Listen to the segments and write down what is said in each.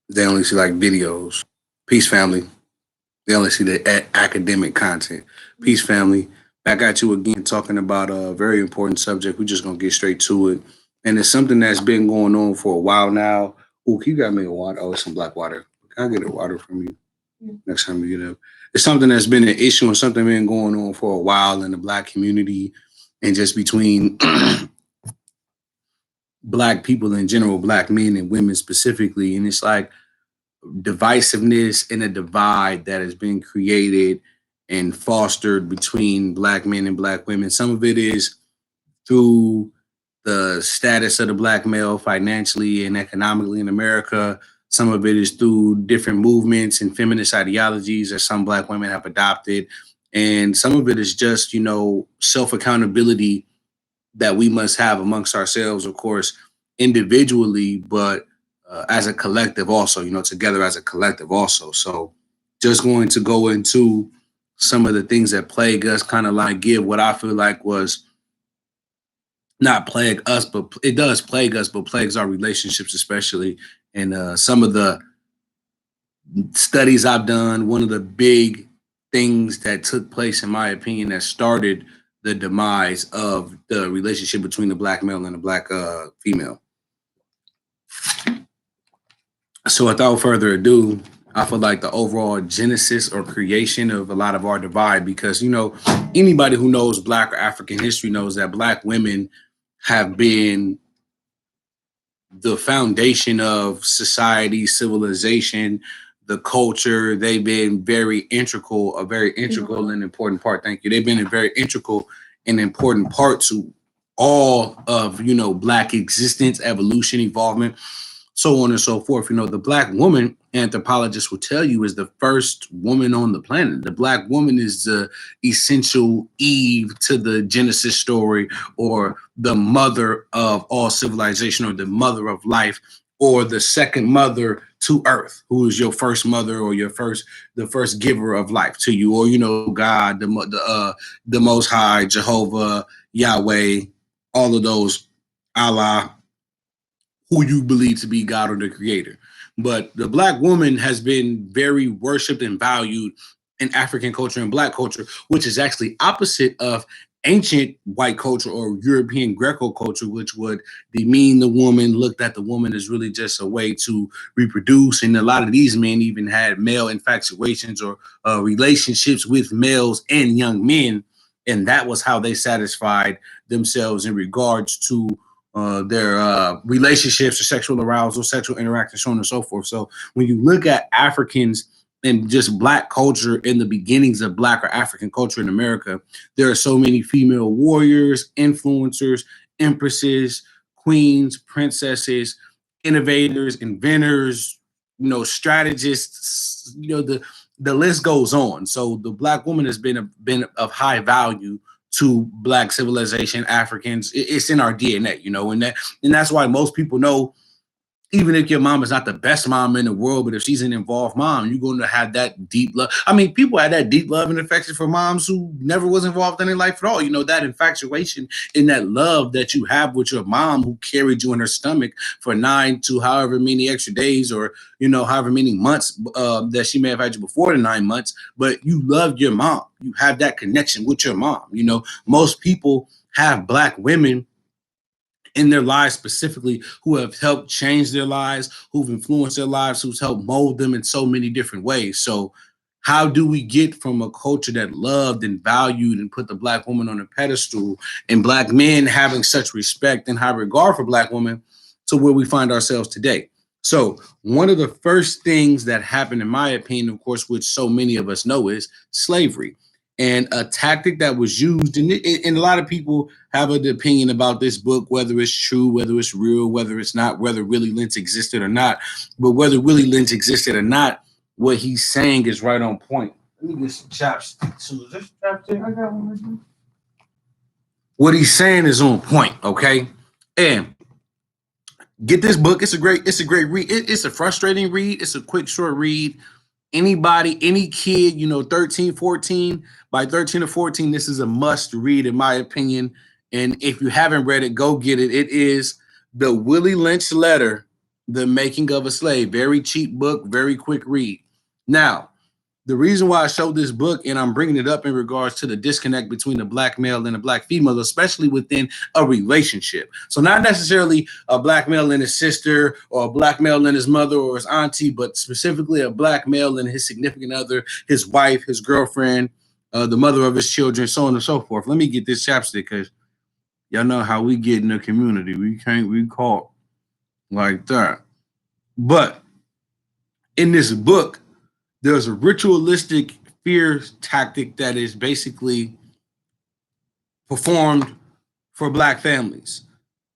They only see like videos. Peace family. They only see the academic content. Peace family. Back at you again talking about a very important subject. We're just gonna get straight to it. And it's something that's been going on for a while now. Oh, you got me a water. Oh, it's some black water. Can I get a water from you next time you get up? It's something that's been an issue and something been going on for a while in the black community and just between black people in general, black men and women specifically. And it's like divisiveness and a divide that has been created and fostered between black men and black women. Some of it is through the status of the black male financially and economically in America. Some of it is through different movements and feminist ideologies that some black women have adopted. And some of it is just, self accountability that we must have amongst ourselves, of course, individually, but as a collective also, together as a collective also. So just going to go into some of the things that plague us, kind of like give what I feel like was not plague us, but it does plague us, but plagues our relationships, especially. And some of the studies I've done, one of the big things that took place, in my opinion, that started the demise of the relationship between the black male and the black female. So without further ado, I feel like the overall genesis or creation of a lot of our divide, because, anybody who knows black or African history knows that black women have been the foundation of society, civilization, the culture. They've been very integral and important part. Thank you. They've been a very integral and important part to all of, black existence, evolution, evolvement, so on and so forth. The black woman, anthropologists will tell you, is the first woman on the planet. The black woman is the essential Eve to the Genesis story, or the mother of all civilization, or the mother of life, or the second mother to earth, who is your first mother, or the first giver of life to you, or God, the Most High, Jehovah, Yahweh, all of those, Allah, who you believe to be God or the creator. But the black woman has been very worshipped and valued in African culture and black culture, which is actually opposite of ancient white culture or European Greco culture, which would demean the woman, looked at the woman as really just a way to reproduce. And a lot of these men even had male infatuations or relationships with males and young men. And that was how they satisfied themselves in regards to their relationships or sexual arousal, sexual interaction, so on and so forth. So when you look at Africans and just black culture in the beginnings of black or African culture in America, there are so many female warriors, influencers, empresses, queens, princesses, innovators, inventors, strategists, the list goes on. So the black woman has been of high value to black civilization, Africans. It's in our DNA, and that's why most people know, even if your mom is not the best mom in the world, but if she's an involved mom, you're going to have that deep love. I mean, people had that deep love and affection for moms who never was involved in their life at all. That infatuation and that love that you have with your mom, who carried you in her stomach for 9 to however many extra days, or, however many months that she may have had you before the 9 months, but you loved your mom. You have that connection with your mom. Most people have black women in their lives specifically who have helped change their lives, who've influenced their lives, who's helped mold them in so many different ways. So how do we get from a culture that loved and valued and put the black woman on a pedestal, and black men having such respect and high regard for black women, to where we find ourselves today? So one of the first things that happened, in my opinion, of course, which so many of us know, is slavery. And a tactic that was used, and a lot of people have an opinion about this book, whether it's true, whether it's real, whether it's not, whether Willie Lynch existed or not. But whether Willie Lynch existed or not, what he's saying is right on point. Let me get some chapstick. So is this chapstick? I got one right here. What he's saying is on point, okay? And get this book. It's a great read. It's a frustrating read. It's a quick, short read. Anybody, any kid, 13, 14, by 13 or 14, this is a must read, in my opinion. And if you haven't read it, go get it. It is The Willie Lynch Letter The Making of a Slave. Very cheap book, very quick read. Now, the reason why I showed this book and I'm bringing it up in regards to the disconnect between the black male and the black female, especially within a relationship. So not necessarily a black male and his sister or a black male and his mother or his auntie, but specifically a black male and his significant other, his wife, his girlfriend, the mother of his children, so on and so forth. Let me get this chapstick because y'all know how we get in the community. We can't be caught like that. But in this book, there's a ritualistic fear tactic that is basically performed for black families.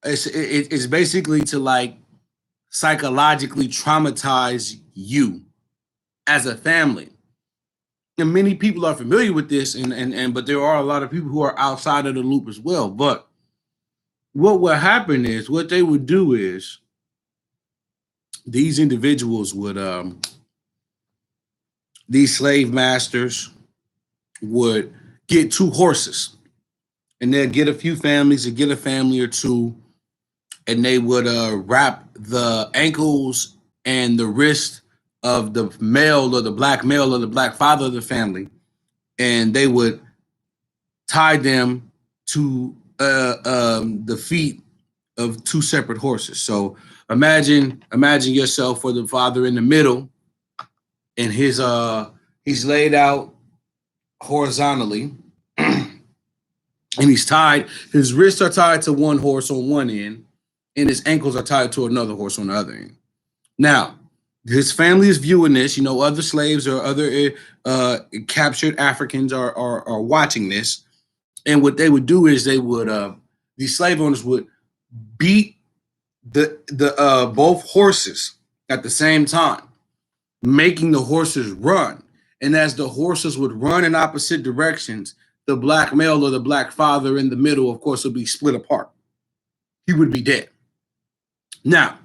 It's basically to like psychologically traumatize you as a family. And many people are familiar with this, and but there are a lot of people who are outside of the loop as well. But what would happen is what they would do is these individuals would these slave masters would get two horses and they'd get a few families or get a family or two, and they would wrap the ankles and the wrist of the male or the black male or the black father of the family, and they would tie them to the feet of two separate horses. So imagine yourself for the father in the middle, and he's laid out horizontally, and he's tied. His wrists are tied to one horse on one end, and his ankles are tied to another horse on the other end. Now, his family is viewing this. You know, other slaves or other captured Africans are watching this, and what they would do is they would these slave owners would beat the both horses at the same time, making the horses run. And as the horses would run in opposite directions, the black male or the black father in the middle, of course, would be split apart. He would be dead. Now,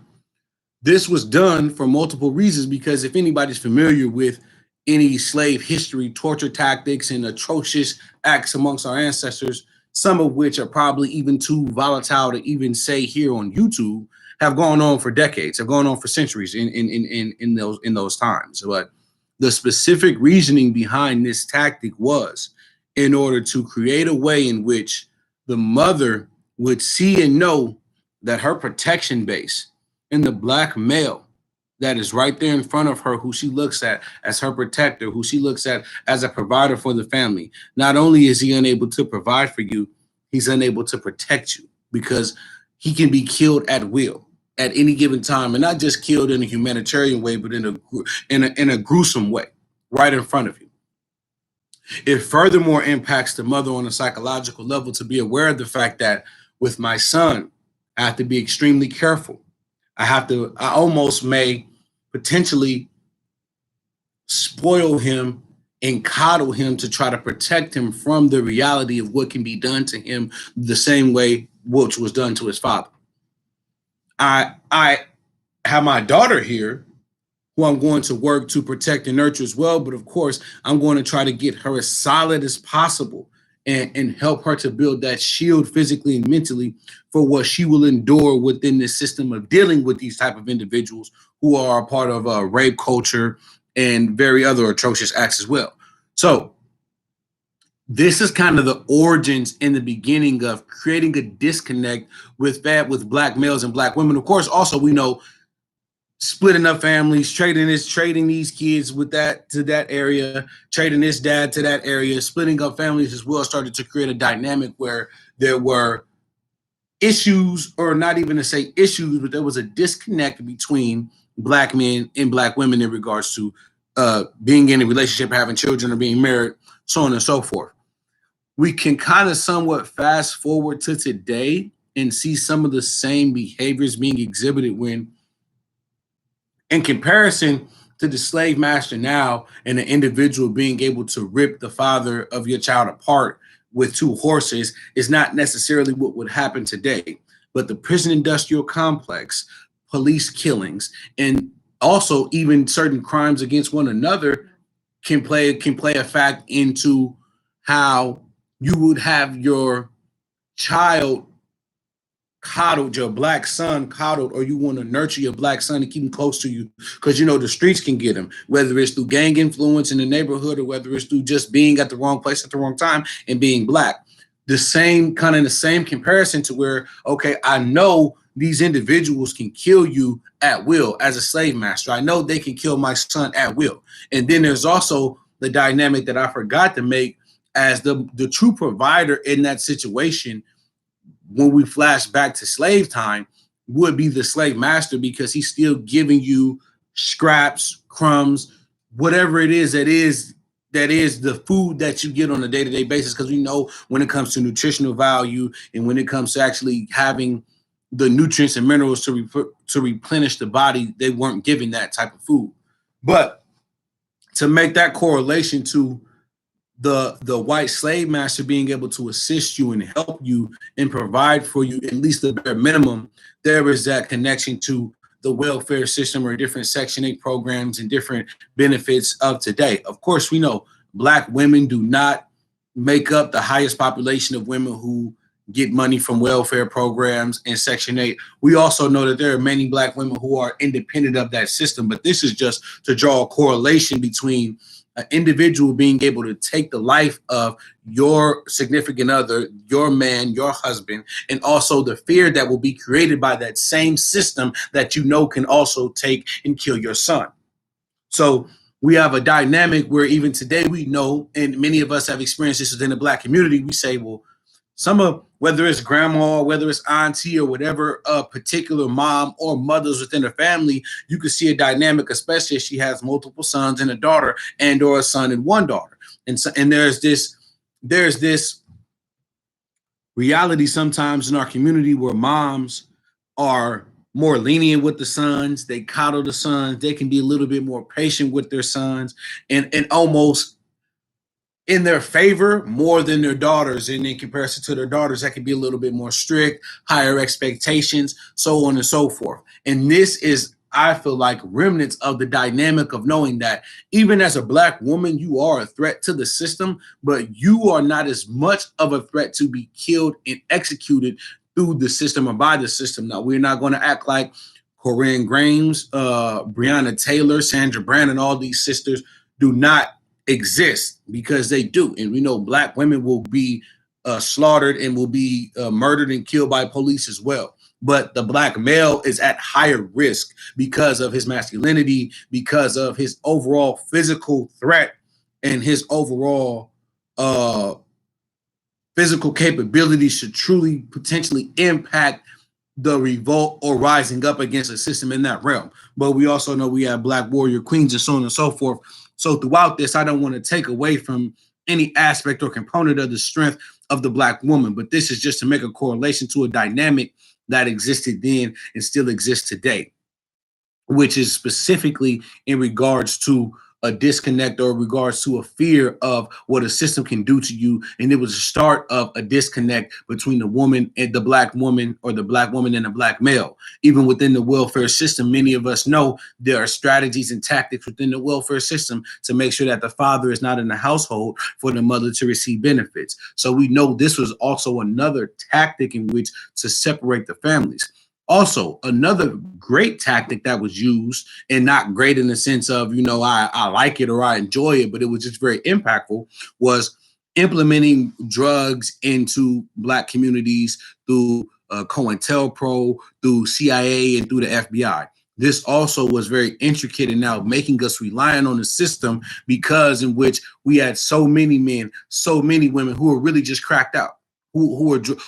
this was done for multiple reasons, because if anybody's familiar with any slave history, torture tactics, and atrocious acts amongst our ancestors, some of which are probably even too volatile to even say here on YouTube, have gone on for decades, have gone on for centuries in those times. But the specific reasoning behind this tactic was in order to create a way in which the mother would see and know that her protection base and the black male that is right there in front of her, who she looks at as her protector, who she looks at as a provider for the family, not only is he unable to provide for you, he's unable to protect you, because he can be killed at will at any given time, and not just killed in a humanitarian way, but in a gruesome way, right in front of you. It furthermore impacts the mother on a psychological level to be aware of the fact that with my son, I have to be extremely careful. I almost may potentially spoil him and coddle him to try to protect him from the reality of what can be done to him the same way which was done to his father. I have my daughter here who I'm going to work to protect and nurture as well. But of course, I'm going to try to get her as solid as possible and help her to build that shield physically and mentally for what she will endure within the system of dealing with these type of individuals who are a part of rape culture and very other atrocious acts as well. So this is kind of the origins in the beginning of creating a disconnect with black males and black women. Of course, also we know splitting up families, trading these kids with that to that area, trading this dad to that area, splitting up families as well started to create a dynamic where there were issues, or not even to say issues, but there was a disconnect between black men and black women in regards to being in a relationship, having children, or being married, so on and so forth. We can kind of somewhat fast forward to today and see some of the same behaviors being exhibited when, in comparison to the slave master now and the individual being able to rip the father of your child apart with two horses, is not necessarily what would happen today. But the prison industrial complex, police killings, and also even certain crimes against one another can play a fact into how you would have your child coddled your black son, coddled, or you want to nurture your black son and keep him close to you, because you know the streets can get him, whether it's through gang influence in the neighborhood or whether it's through just being at the wrong place at the wrong time and being black. The same kind of the same comparison to where, okay, I know these individuals can kill you at will as a slave master. I know they can kill my son at will. And then there's also the dynamic that I forgot to make as the true provider in that situation. When we flash back to slave time, would be the slave master, because he's still giving you scraps, crumbs, whatever it is that is the food that you get on a day-to-day basis. Because we know when it comes to nutritional value and when it comes to actually having the nutrients and minerals to replenish the body, they weren't given that type of food. But to make that correlation to the white slave master being able to assist you and help you and provide for you at least the bare minimum, there is that connection to the welfare system or different Section 8 programs and different benefits of today. Of course, we know black women do not make up the highest population of women who get money from welfare programs and Section 8. We also know that there are many black women who are independent of that system, but this is just to draw a correlation between an individual being able to take the life of your significant other, your man, your husband, and also the fear that will be created by that same system that you know can also take and kill your son. So we have a dynamic where even today we know, and many of us have experienced this within the black community, we say, well, some of, whether it's grandma, whether it's auntie, or whatever particular mom or mothers within the family, you can see a dynamic, especially if she has multiple sons and a daughter, and or a son and one daughter. And so, and there's this reality sometimes in our community where moms are more lenient with the sons, they coddle the sons, they can be a little bit more patient with their sons, and almost in their favor more than their daughters. And in comparison to their daughters, that can be a little bit more strict, higher expectations, so on and so forth. And this is, I feel like, remnants of the dynamic of knowing that even as a black woman, you are a threat to the system, but you are not as much of a threat to be killed and executed through the system or by the system. Now, we're not going to act like Corinne Grimes, Breonna Taylor, Sandra Brandon, all these sisters do not exist, because they do. And we know black women will be slaughtered and will be murdered and killed by police as well. But the black male is at higher risk because of his masculinity, because of his overall physical threat and his overall physical capabilities to truly potentially impact the revolt or rising up against a system in that realm. But we also know we have black warrior queens and so on and so forth. So throughout this, I don't want to take away from any aspect or component of the strength of the black woman, but this is just to make a correlation to a dynamic that existed then and still exists today, which is specifically in regards to a disconnect or regards to a fear of what a system can do to you. And it was the start of a disconnect between the woman and the black woman, or the black woman and the black male. Even within the welfare system, many of us know there are strategies and tactics within the welfare system to make sure that the father is not in the household for the mother to receive benefits. So we know this was also another tactic in which to separate the families. Also, another great tactic that was used, and not great in the sense of, I like it or I enjoy it, but it was just very impactful, was implementing drugs into black communities through COINTELPRO, through CIA, and through the FBI. This also was very intricate in now making us reliant on the system, because in which we had so many men, so many women who were really just cracked out, who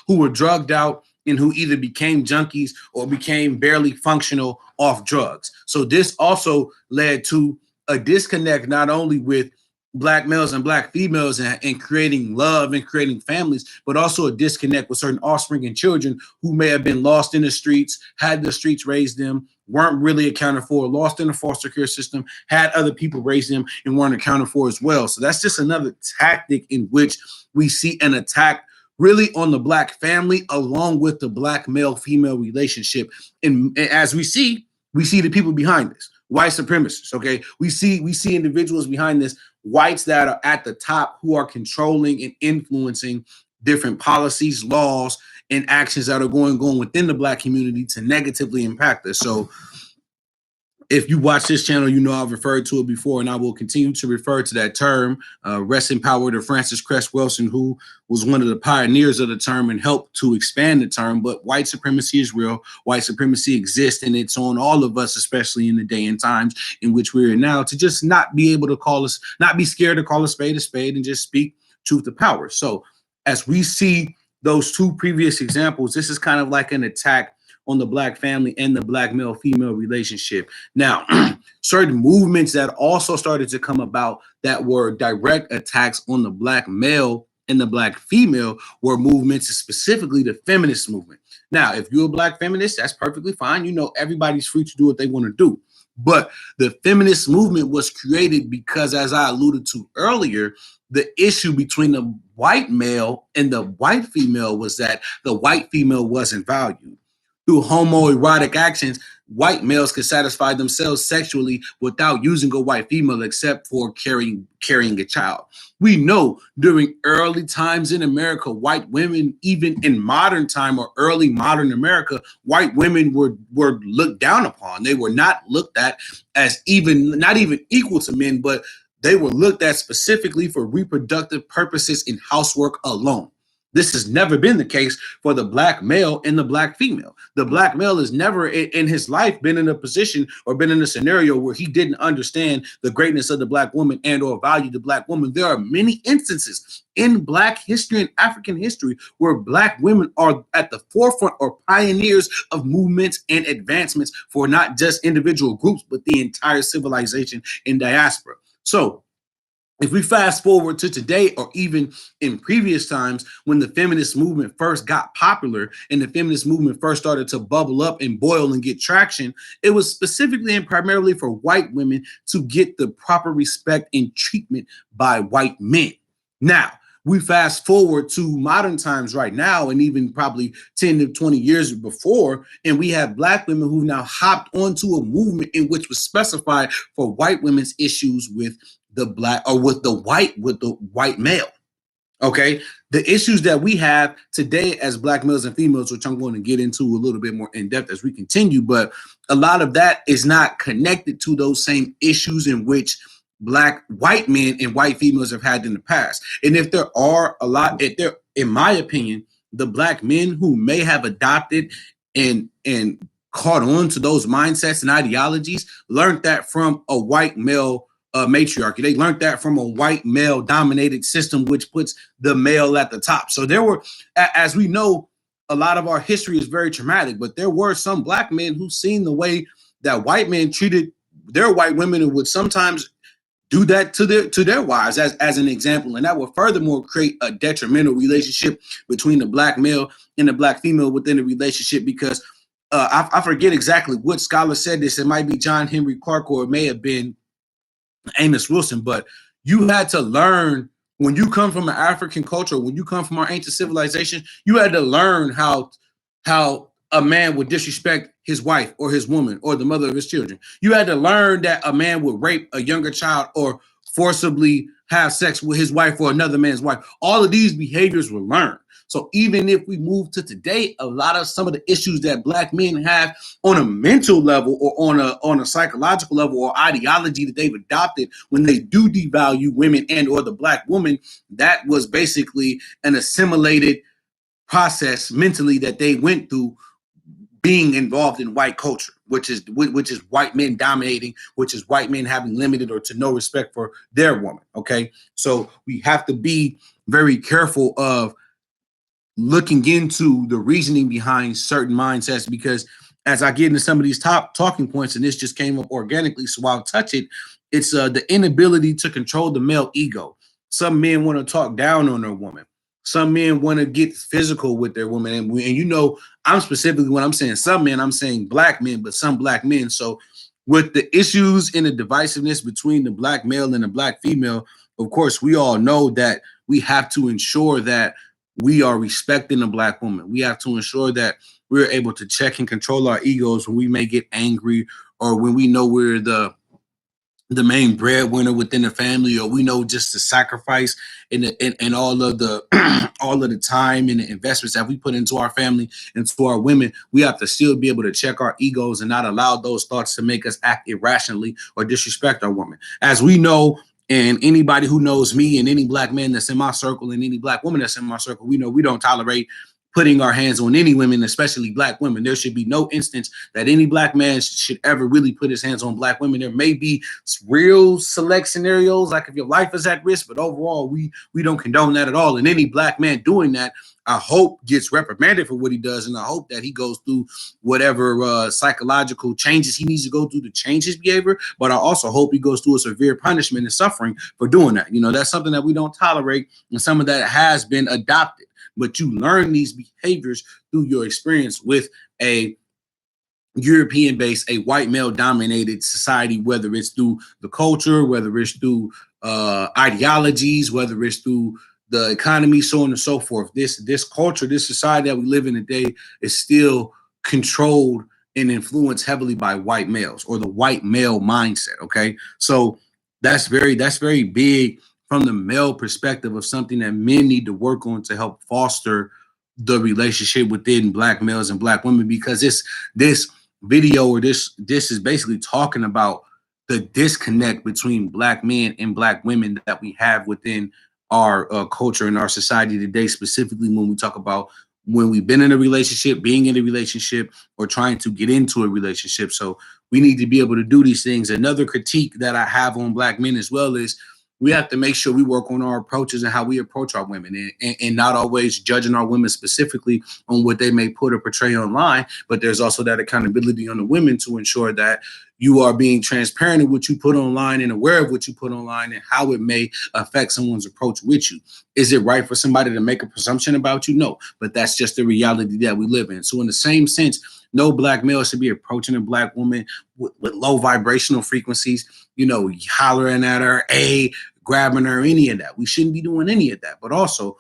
were drugged out, and who either became junkies or became barely functional off drugs. So this also led to a disconnect not only with black males and black females and creating love and creating families, but also a disconnect with certain offspring and children who may have been lost in the streets, had the streets raise them, weren't really accounted for, lost in the foster care system, had other people raise them and weren't accounted for as well. So that's just another tactic in which we see an attack really on the black family, along with the black male-female relationship. And as we see the people behind this, white supremacists, okay? We see individuals behind this, whites that are at the top who are controlling and influencing different policies, laws, and actions that are going on within the Black community to negatively impact us. So if you watch this channel, you know I've referred to it before, and I will continue to refer to that term. Rest in power to Francis Cress Wilson, who was one of the pioneers of the term and helped to expand the term. But white supremacy is real. White supremacy exists, and it's on all of us, especially in the day and times in which we're in now, to just not be able to call us, not be scared to call a spade, and just speak truth to power. So as we see those two previous examples, this is kind of like an attack on the Black family and the Black male-female relationship. Now, certain movements that also started to come about that were direct attacks on the Black male and the Black female were movements, specifically the feminist movement. Now, if you're a Black feminist, that's perfectly fine. You know, everybody's free to do what they want to do. But the feminist movement was created because, as I alluded to earlier, the issue between the white male and the white female was that the white female wasn't valued. Through homoerotic actions, white males could satisfy themselves sexually without using a white female except for carrying a child. We know during early times in America, white women, even in modern time or early modern America, white women were looked down upon. They were not looked at as not even equal to men, but they were looked at specifically for reproductive purposes in housework alone. This has never been the case for the Black male and the Black female. The Black male has never in his life been in a position or been in a scenario where he didn't understand the greatness of the Black woman and or value the Black woman. There are many instances in Black history and African history where Black women are at the forefront or pioneers of movements and advancements for not just individual groups, but the entire civilization and diaspora. So if we fast forward to today, or even in previous times when the feminist movement first got popular and the feminist movement first started to bubble up and boil and get traction, it was specifically and primarily for white women to get the proper respect and treatment by white men. Now, we fast forward to modern times right now, and even probably 10 to 20 years before, and we have Black women who now hopped onto a movement in which was specified for white women's issues with the Black or with the white male. Okay, the issues that we have today as Black males and females, which I'm going to get into a little bit more in depth as we continue, but a lot of that is not connected to those same issues in which white men and white females have had in the past. And if there are a lot, in my opinion, the Black men who may have adopted and caught on to those mindsets and ideologies learned that from a white male matriarchy. They learned that from a white male dominated system, which puts the male at the top. So there were, as we know, a lot of our history is very traumatic, but there were some Black men who seen the way that white men treated their white women and would sometimes do that to their wives as an example. And that would furthermore create a detrimental relationship between the Black male and the Black female within the relationship, because I forget exactly what scholar said this. It might be John Henry Clark, or it may have been Amos Wilson, but you had to learn, when you come from an African culture, when you come from our ancient civilization, you had to learn how a man would disrespect his wife or his woman or the mother of his children. You had to learn that a man would rape a younger child or forcibly have sex with his wife or another man's wife. All of these behaviors were learned. So even if we move to today, a lot of some of the issues that Black men have on a mental level or on a psychological level or ideology that they've adopted when they do devalue women and or the Black woman, that was basically an assimilated process mentally that they went through being involved in white culture, which is white men dominating, which is white men having limited or to no respect for their woman. Okay, so we have to be very careful of looking into the reasoning behind certain mindsets, because as I get into some of these top talking points, and this just came up organically, so I'll touch it. It's the inability to control the male ego. Some men want to talk down on their woman. Some men want to get physical with their woman. And you know, I'm specifically, when I'm saying some men, I'm saying Black men, but some Black men. So with the issues and the divisiveness between the Black male and the Black female, of course, we all know that we have to ensure that we are respecting the Black woman. We have to ensure that we're able to check and control our egos when we may get angry, or when we know we're the the main breadwinner within the family, or we know just the sacrifice and all of the all of the time and the investments that we put into our family, into our women, we have to still be able to check our egos and not allow those thoughts to make us act irrationally or disrespect our woman. As we know, and anybody who knows me and any black man that's in my circle and any black woman that's in my circle, we know we don't tolerate putting our hands on any women, especially black women. There should be no instance that any black man should ever really put his hands on black women. There may be real select scenarios, like if your life is at risk, but overall, we don't condone that at all. And any black man doing that, I hope gets reprimanded for what he does, and I hope that he goes through whatever psychological changes he needs to go through to change his behavior. But I also hope he goes through a severe punishment and suffering for doing that. You know, that's something that we don't tolerate, and some of that has been adopted. But you learn these behaviors through your experience with a European based, a white male dominated society, whether it's through the culture, whether it's through ideologies, whether it's through the economy, so on and so forth. This culture, this society that we live in today is still controlled and influenced heavily by white males or the white male mindset. Okay. So that's very big from the male perspective of something that men need to work on to help foster the relationship within black males and black women, because this video, or this is basically talking about the disconnect between black men and black women that we have within our culture and our society today, specifically when we talk about when we've been in a relationship, being in a relationship, or trying to get into a relationship. So we need to be able to do these things. Another critique that I have on black men as well is we have to make sure we work on our approaches and how we approach our women, and not always judging our women specifically on what they may put or portray online. But there's also that accountability on the women to ensure that you are being transparent in what you put online and aware of what you put online and how it may affect someone's approach with you. Is it right for somebody to make a presumption about you? No, but that's just the reality that we live in. So in the same sense, no black male should be approaching a black woman with low vibrational frequencies, hollering at her, grabbing her, any of that. We shouldn't be doing any of that. But also,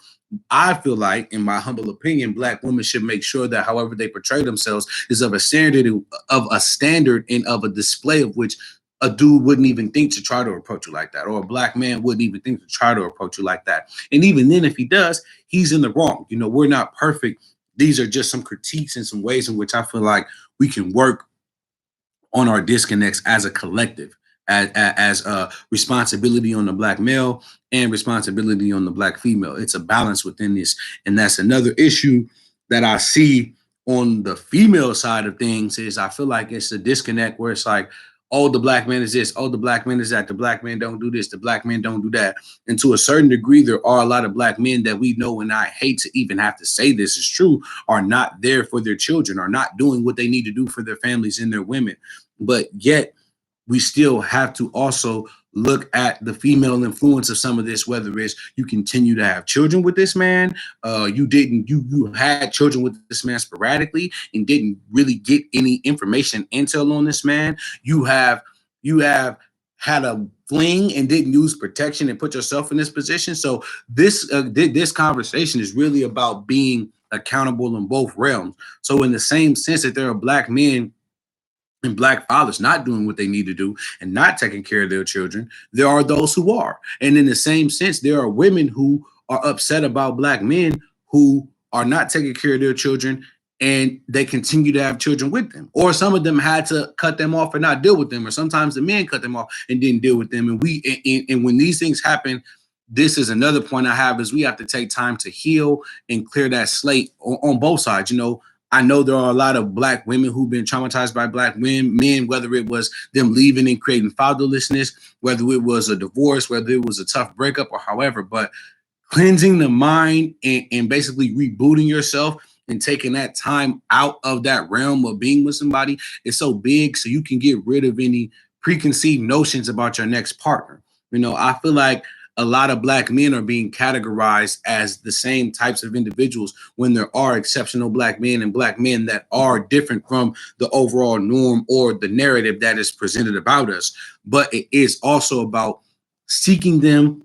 I feel like, in my humble opinion, black women should make sure that however they portray themselves is of a standard and of a display of which a dude wouldn't even think to try to approach you like that, or a black man wouldn't even think to try to approach you like that. And even then, if he does, he's in the wrong. We're not perfect. These are just some critiques and some ways in which I feel like we can work on our disconnects as a collective, as a responsibility on the black male and responsibility on the black female. It's a balance within this. And that's another issue that I see on the female side of things, is I feel like it's a disconnect where it's like, oh, the black man is this, oh, the black man is that, the black man don't do this, the black man don't do that. And to a certain degree, there are a lot of black men that we know, and I hate to even have to say this is true, are not there for their children, are not doing what they need to do for their families and their women. But yet we still have to also look at the female influence of some of this, whether it's you continue to have children with this man, you had children with this man sporadically and didn't really get any information, intel on this man. You have had a fling and didn't use protection and put yourself in this position. So this conversation is really about being accountable in both realms. So in the same sense that there are black men and black fathers not doing what they need to do and not taking care of their children, there are those who are. And in the same sense, there are women who are upset about black men who are not taking care of their children, and they continue to have children with them. Or some of them had to cut them off and not deal with them, or sometimes the men cut them off and didn't deal with them. And when these things happen, this is another point I have, is we have to take time to heal and clear that slate on both sides. I know there are a lot of black women who've been traumatized by black men, whether it was them leaving and creating fatherlessness, whether it was a divorce, whether it was a tough breakup, or however. But cleansing the mind and basically rebooting yourself and taking that time out of that realm of being with somebody is so big, so you can get rid of any preconceived notions about your next partner. I feel like a lot of black men are being categorized as the same types of individuals, when there are exceptional black men and black men that are different from the overall norm or the narrative that is presented about us. But it is also about seeking them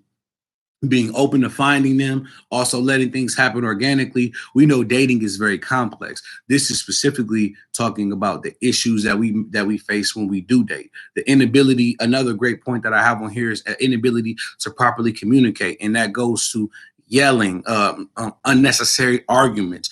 being open to finding them, also letting things happen organically. We know dating is very complex. This is specifically talking about the issues that we face when we do date. The inability, another great point that I have on here is an inability to properly communicate, and that goes to yelling, unnecessary arguments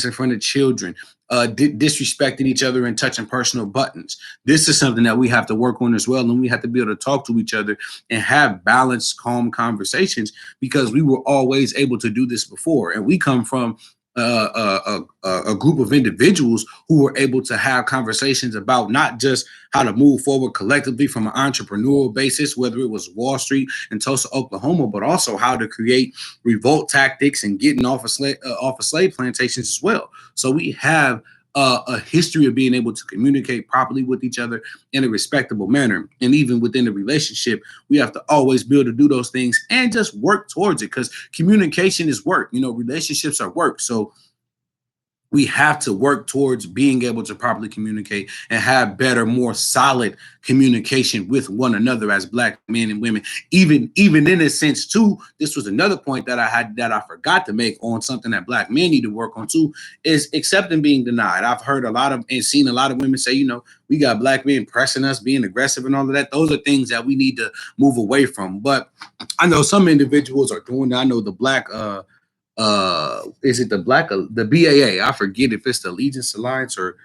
in front of children, disrespecting each other and touching personal buttons. This is something that we have to work on as well, and we have to be able to talk to each other and have balanced, calm conversations, because we were always able to do this before, and we come from a group of individuals who were able to have conversations about not just how to move forward collectively from an entrepreneurial basis, whether it was Wall Street in Tulsa, Oklahoma, but also how to create revolt tactics and getting off of slave plantations as well. So we have a history of being able to communicate properly with each other in a respectable manner. And even within the relationship, we have to always be able to do those things and just work towards it, because communication is work. Relationships are work. So we have to work towards being able to properly communicate and have better, more solid communication with one another as Black men and women. Even in a sense too, this was another point that I forgot to make on something that Black men need to work on too, is accepting being denied. I've heard a lot of and seen a lot of women say, we got Black men pressing us, being aggressive and all of that. Those are things that we need to move away from. But I know some individuals are doing that. I know the Black is it the BAA? I forget if it's the Allegiance Alliance or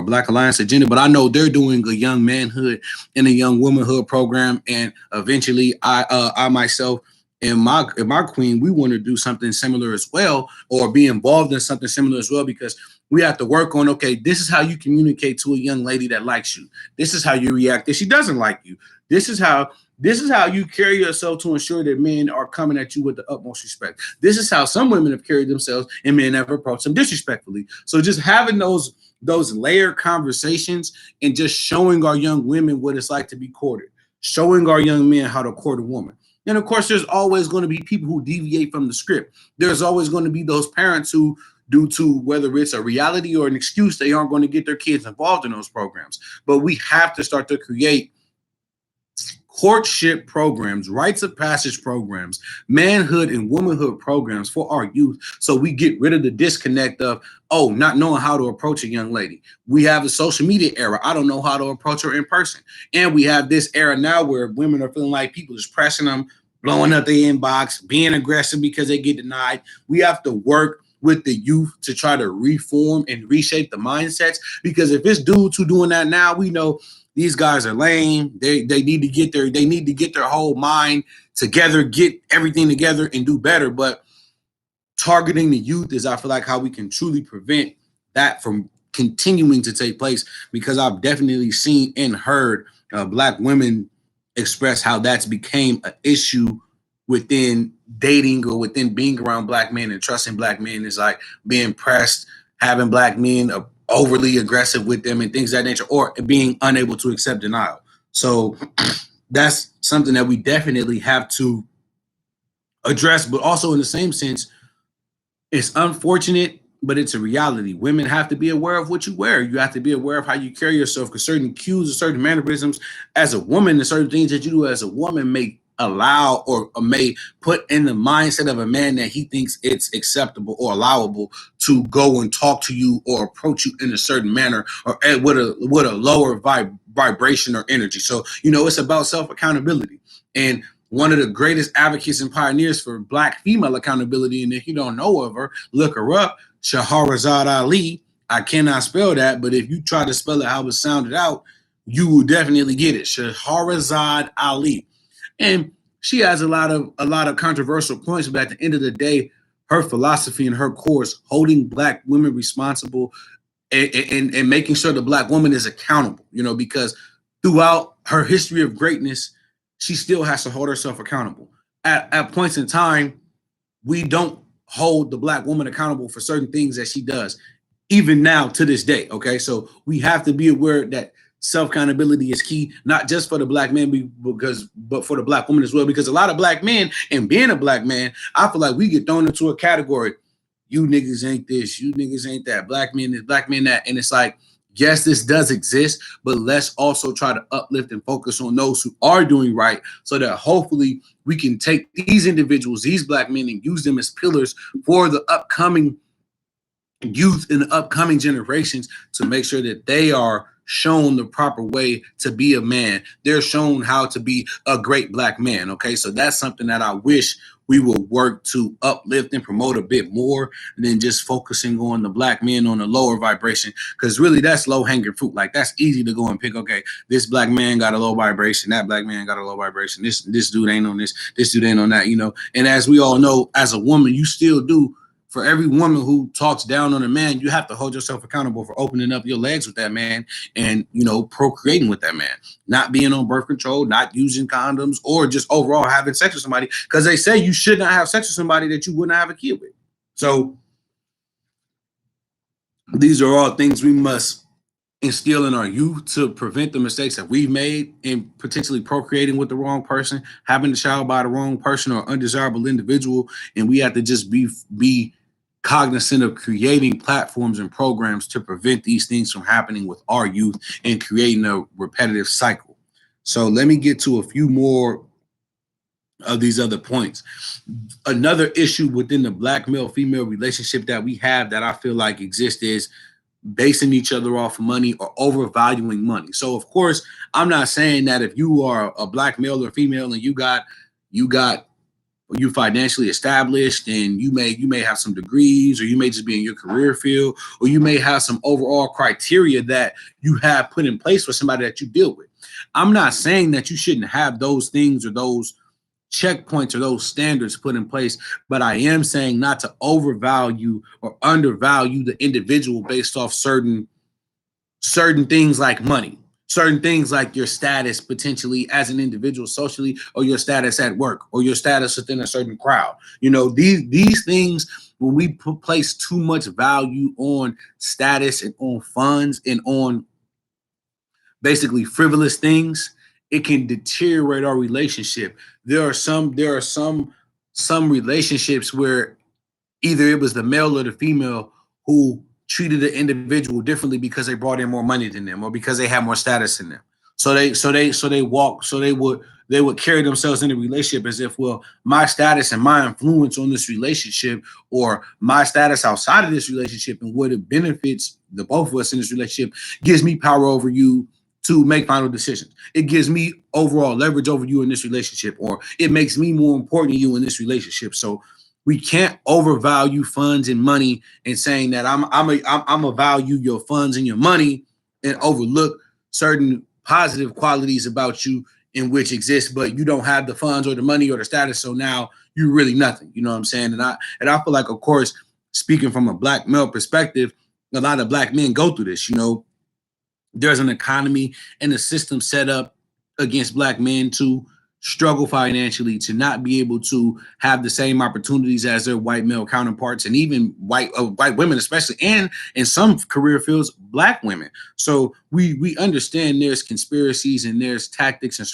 Black Alliance Agenda, but I know they're doing a young manhood and a young womanhood program, and eventually I myself and my queen, we want to do something similar as well, or be involved in something similar as well, because we have to work on, okay, this is how you communicate to a young lady that likes you. This is how you react if she doesn't like you. This is how you carry yourself to ensure that men are coming at you with the utmost respect. This is how some women have carried themselves, and men never approach them disrespectfully. So just having those layered conversations and just showing our young women what it's like to be courted, showing our young men how to court a woman. And of course, there's always going to be people who deviate from the script. There's always going to be those parents who, due to whether it's a reality or an excuse, they aren't going to get their kids involved in those programs. But we have to start to create courtship programs, rites of passage programs, manhood and womanhood programs for our youth, so we get rid of the disconnect of, not knowing how to approach a young lady. We have a social media era. I don't know how to approach her in person. And we have this era now where women are feeling like people is pressing them, blowing up their inbox, being aggressive because they get denied. We have to work with the youth to try to reform and reshape the mindsets, because if it's dudes who doing that now, we know these guys are lame. They need to get their whole mind together, get everything together and do better. But targeting the youth is, I feel like, how we can truly prevent that from continuing to take place, because I've definitely seen and heard Black women express how that's became an issue within dating or within being around Black men, and trusting Black men is like being pressed, having Black men overly aggressive with them and things of that nature, or being unable to accept denial. So that's something that we definitely have to address, but also in the same sense, it's unfortunate, but it's a reality. Women have to be aware of what you wear. You have to be aware of how you carry yourself, because certain cues or certain mannerisms as a woman and certain things that you do as a woman may allow or may put in the mindset of a man that he thinks it's acceptable or allowable to go and talk to you or approach you in a certain manner, or with a lower vibration or energy. So, it's about self-accountability. And one of the greatest advocates and pioneers for Black female accountability, and if you don't know of her, look her up, Shahrazad Ali. I cannot spell that, but if you try to spell it how it sounded out, you will definitely get it. Shahrazad Ali. And she has a lot of controversial points, but at the end of the day, her philosophy and her course, holding Black women responsible and making sure the Black woman is accountable, because throughout her history of greatness, she still has to hold herself accountable. At points in time, we don't hold the Black woman accountable for certain things that she does, even now to this day. Okay, so we have to be aware that self-accountability is key, not just for the Black man, but for the Black woman as well. Because a lot of Black men, and being a Black man, I feel like we get thrown into a category. You niggas ain't this, you niggas ain't that. Black men this, Black men that, and it's like Yes, this does exist, but let's also try to uplift and focus on those who are doing right so that hopefully we can take these individuals, these black men, and use them as pillars for the upcoming youth in the upcoming generations to make sure that they are shown the proper way to be a man. They're shown how to be a great black man. Okay, so that's something that I wish we will work to uplift and promote a bit more than just focusing on the black men on the lower vibration, because really that's low hanging fruit. Like, that's easy to go and pick. Okay, this black man got a low vibration, that black man got a low vibration, this dude ain't on this dude ain't on that, you know. And as we all know, as a woman, you still do, for every woman who talks down on a man, you have to hold yourself accountable for opening up your legs with that man and, you know, procreating with that man, not being on birth control, not using condoms, or just overall having sex with somebody, because they say you should not have sex with somebody that you wouldn't have a kid with. So these are all things we must instill in our youth to prevent the mistakes that we've made in potentially procreating with the wrong person, having a child by the wrong person or undesirable individual. And we have to just be cognizant of creating platforms and programs to prevent these things from happening with our youth and creating a repetitive cycle. So let me get to a few more of these other points. Another issue within the black male female relationship that we have that I feel like exists is basing each other off of money or overvaluing money. So of course, I'm not saying that if you are a black male or female and you financially established and you may have some degrees, or you may just be in your career field, or you may have some overall criteria that you have put in place for somebody that you deal with. I'm not saying that you shouldn't have those things or those checkpoints or those standards put in place, but I am saying not to overvalue or undervalue the individual based off certain things like money, certain things like your status potentially as an individual socially, or your status at work, or your status within a certain crowd. You know, these things, when we place too much value on status and on funds and on basically frivolous things, it can deteriorate our relationship. There are some relationships where either it was the male or the female who treated the individual differently because they brought in more money than them, or because they had more status than them. So they would carry themselves in a relationship as if, well, my status and my influence on this relationship, or my status outside of this relationship and what it benefits the both of us in this relationship, gives me power over you to make final decisions. It gives me overall leverage over you in this relationship, or it makes me more important to you in this relationship. So we can't overvalue funds and money and saying that I'm a value your funds and your money, and overlook certain positive qualities about you in which exist, but you don't have the funds or the money or the status. So now you're really nothing. You know what I'm saying? And I feel like, of course, speaking from a black male perspective, a lot of black men go through this. You know, there's an economy and a system set up against black men to struggle financially, to not be able to have the same opportunities as their white male counterparts, and even white women, especially, and in some career fields, black women. So we understand there's conspiracies and there's tactics and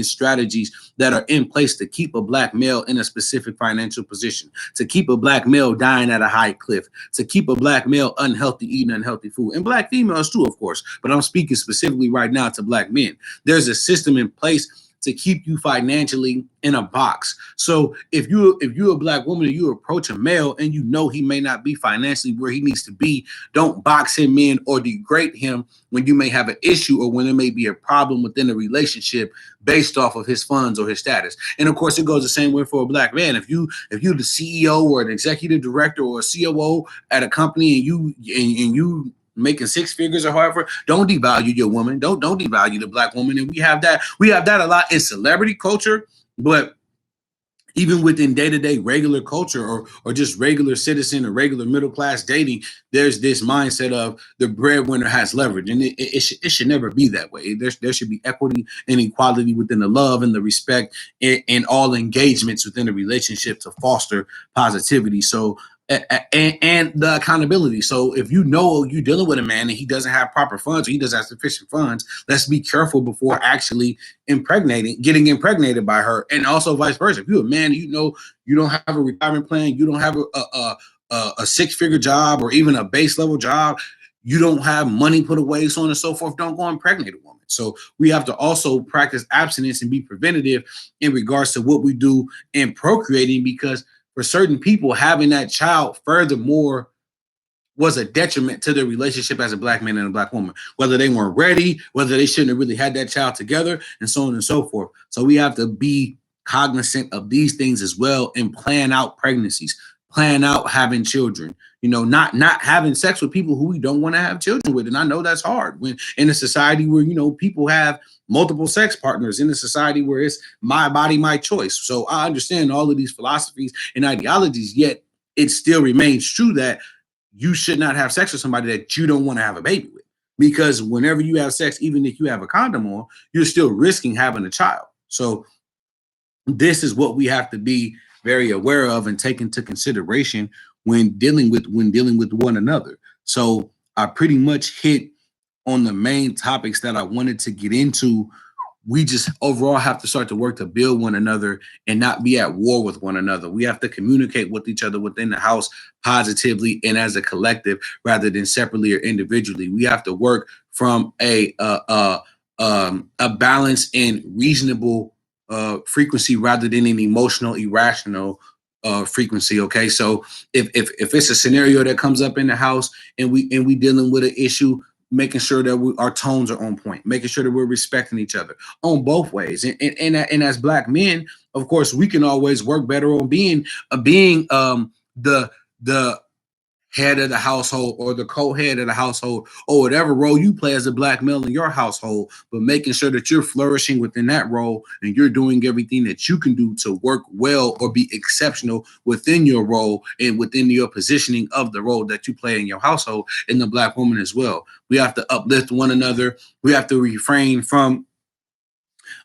strategies that are in place to keep a black male in a specific financial position, to keep a black male dying at a high cliff, to keep a black male unhealthy, eating unhealthy food, and black females too, of course. But I'm speaking specifically right now to black men. There's a system in place to keep you financially in a box. So if you're a black woman and you approach a male and you know he may not be financially where he needs to be, don't box him in or degrade him when you may have an issue, or when there may be a problem within a relationship based off of his funds or his status. And of course, it goes the same way for a black man. If you're the CEO or an executive director or a COO at a company, and you making six figures or however, don't devalue your woman. Don't devalue the black woman. And we have that a lot in celebrity culture, but even within day-to-day regular culture, or just regular citizen or regular middle class dating, there's this mindset of the breadwinner has leverage, and it should never be that way. There should be equity and equality within the love and the respect in all engagements within a relationship to foster positivity. So and the accountability. So if you know you're dealing with a man and he doesn't have proper funds, or he doesn't have sufficient funds, let's be careful before actually getting impregnated by her. And also vice versa. If you're a man, you know you don't have a retirement plan, you don't have a six-figure job or even a base level job, you don't have money put away, so on and so forth, don't go and impregnate a woman. So we have to also practice abstinence and be preventative in regards to what we do in procreating, because for certain people, having that child furthermore was a detriment to their relationship as a black man and a black woman, whether they weren't ready, whether they shouldn't have really had that child together, and so on and so forth. So we have to be cognizant of these things as well and plan out pregnancies, plan out having children, not having sex with people who we don't want to have children with. And I know that's hard when in a society where, people have multiple sex partners, in a society where it's my body, my choice. So I understand all of these philosophies and ideologies, yet it still remains true that you should not have sex with somebody that you don't want to have a baby with. Because whenever you have sex, even if you have a condom on, you're still risking having a child. So this is what we have to be very aware of and take into consideration when dealing with one another. So I pretty much hit on the main topics that I wanted to get into. We just overall have to start to work to build one another and not be at war with one another. We have to communicate with each other within the house positively and as a collective rather than separately or individually. We have to work from a balanced and reasonable frequency rather than an emotional, irrational frequency. Okay, so if it's a scenario that comes up in the house and we dealing with an issue, making sure that our tones are on point, making sure that we're respecting each other on both ways. And as black men, of course, we can always work better on being the head of the household or the co-head of the household or whatever role you play as a black male in your household, but making sure that you're flourishing within that role and you're doing everything that you can do to work well or be exceptional within your role and within your positioning of the role that you play in your household in the black woman as well. We have to uplift one another. We have to refrain from,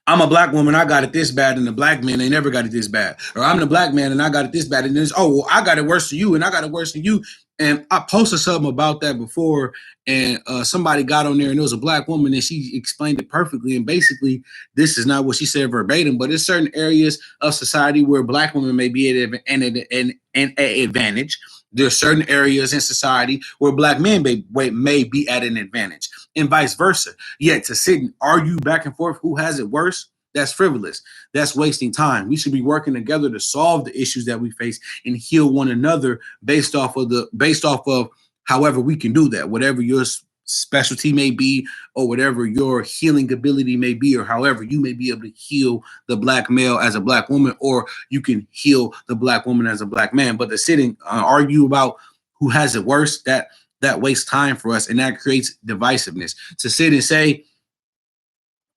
I'm a black woman, I got it this bad, and the black man, they never got it this bad. Or I'm the black man and I got it this bad. And there's, oh, well, I got it worse than you and I got it worse than you. And I posted something about that before, and somebody got on there and it was a black woman and she explained it perfectly. And basically, this is not what she said verbatim, but there's certain areas of society where black women may be at an advantage. There's certain areas in society where black men may be at an advantage and vice versa. Yet to sit and argue back and forth who has it worse, that's frivolous. That's wasting time. We should be working together to solve the issues that we face and heal one another based off of however we can do that, whatever your specialty may be or whatever your healing ability may be, or however you may be able to heal the black male as a black woman, or you can heal the black woman as a black man. But to sit and argue about who has it worse, that wastes time for us, and that creates divisiveness. To sit and say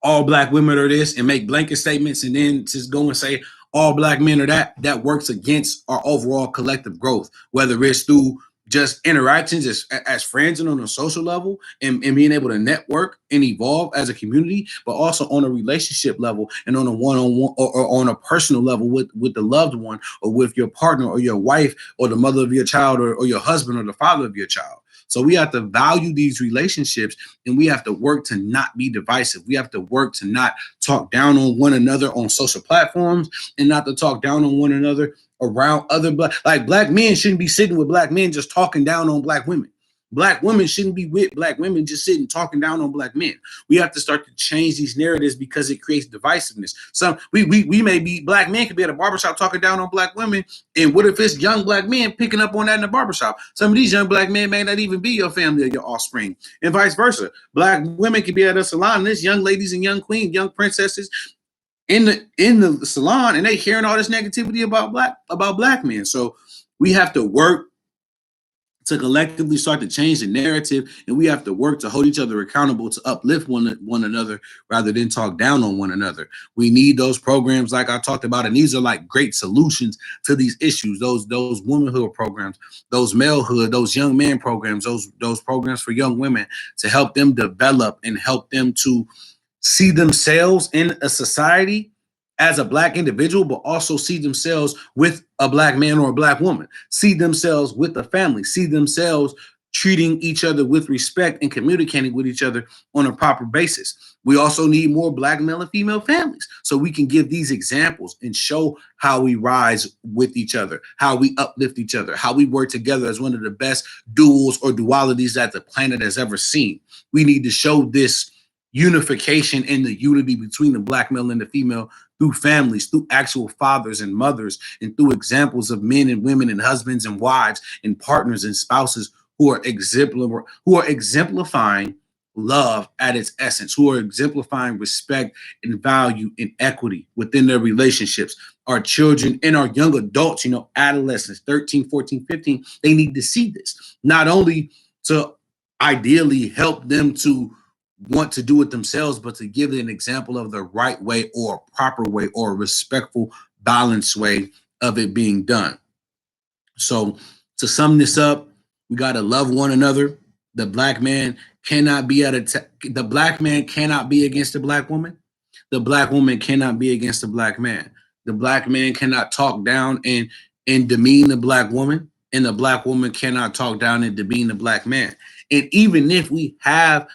all black women are this and make blanket statements and then just go and say all black men are that works against our overall collective growth, whether it's through just interactions as friends and on a social level and being able to network and evolve as a community, but also on a relationship level and on a one-on-one or on a personal level with the loved one or with your partner or your wife or the mother of your child or your husband or the father of your child. So we have to value these relationships and we have to work to not be divisive. We have to work to not talk down on one another on social platforms and not to talk down on one another around other black men shouldn't be sitting with black men just talking down on black women. Black women shouldn't be with black women just sitting talking down on black men. We have to start to change these narratives because it creates divisiveness. We may be, black men could be at a barbershop talking down on black women, and what if it's young black men picking up on that in the barbershop? Some of these young black men may not even be your family or your offspring, and vice versa. Black women could be at a salon, and there's young ladies and young queens, young princesses in the salon, and they hearing all this negativity about black men. So we have to work to collectively start to change the narrative, and we have to work to hold each other accountable to uplift one another rather than talk down on one another. We need those programs like I talked about, and these are like great solutions to these issues. Those womanhood programs, those malehood, those young man programs, those programs for young women to help them develop and help them to see themselves in a society as a black individual, but also see themselves with a black man or a black woman, see themselves with a family, see themselves treating each other with respect and communicating with each other on a proper basis. We also need more Black male and female families so we can give these examples and show how we rise with each other, how we uplift each other, how we work together as one of the best duals or dualities that the planet has ever seen. We need to show this unification and the unity between the Black male and the female through families, through actual fathers and mothers, and through examples of men and women and husbands and wives and partners and spouses who are exemplifying love at its essence, who are exemplifying respect and value and equity within their relationships. Our children and our young adults, adolescents, 13, 14, 15, they need to see this, not only to ideally help them to want to do it themselves, but to give an example of the right way or a proper way or a respectful, balanced way of it being done. So to sum this up, we got to love one another. The Black man cannot be the Black man cannot be against the Black woman. The Black woman cannot be against the Black man. The Black man cannot talk down and demean the Black woman, and the Black woman cannot talk down and demean the Black man. And even if we have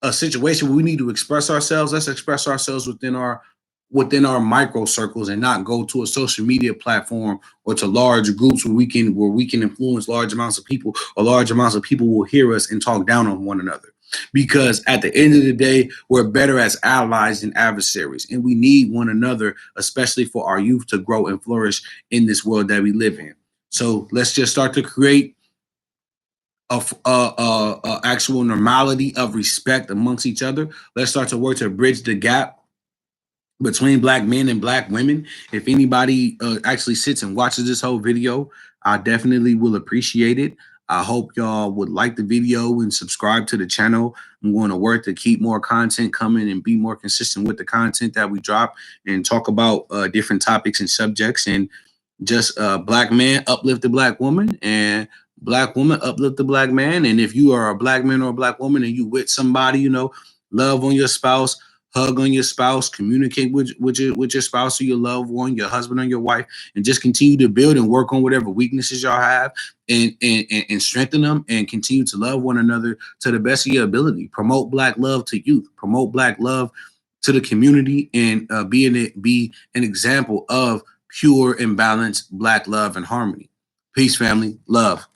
a situation where we need to express ourselves, let's express ourselves within our micro circles and not go to a social media platform or to large groups where we can influence large amounts of people, or large amounts of people will hear us and talk down on one another. Because at the end of the day, we're better as allies than adversaries, and we need one another, especially for our youth to grow and flourish in this world that we live in. So let's just start to create a actual normality of respect amongst each other. Let's start to work to bridge the gap between Black men and Black women. If anybody actually sits and watches this whole video, I definitely will appreciate it. I hope y'all would like the video and subscribe to the channel. I'm going to work to keep more content coming and be more consistent with the content that we drop and talk about different topics and subjects, and just Black man uplift the Black woman, and Black woman uplift the Black man. And if you are a Black man or a Black woman and you with somebody, love on your spouse, hug on your spouse, communicate with your spouse or your loved one, your husband or your wife, and just continue to build and work on whatever weaknesses y'all have, and strengthen them, and continue to love one another to the best of your ability. Promote Black love to youth, promote Black love to the community, and be an example of pure and balanced Black love and harmony. Peace, family. Love.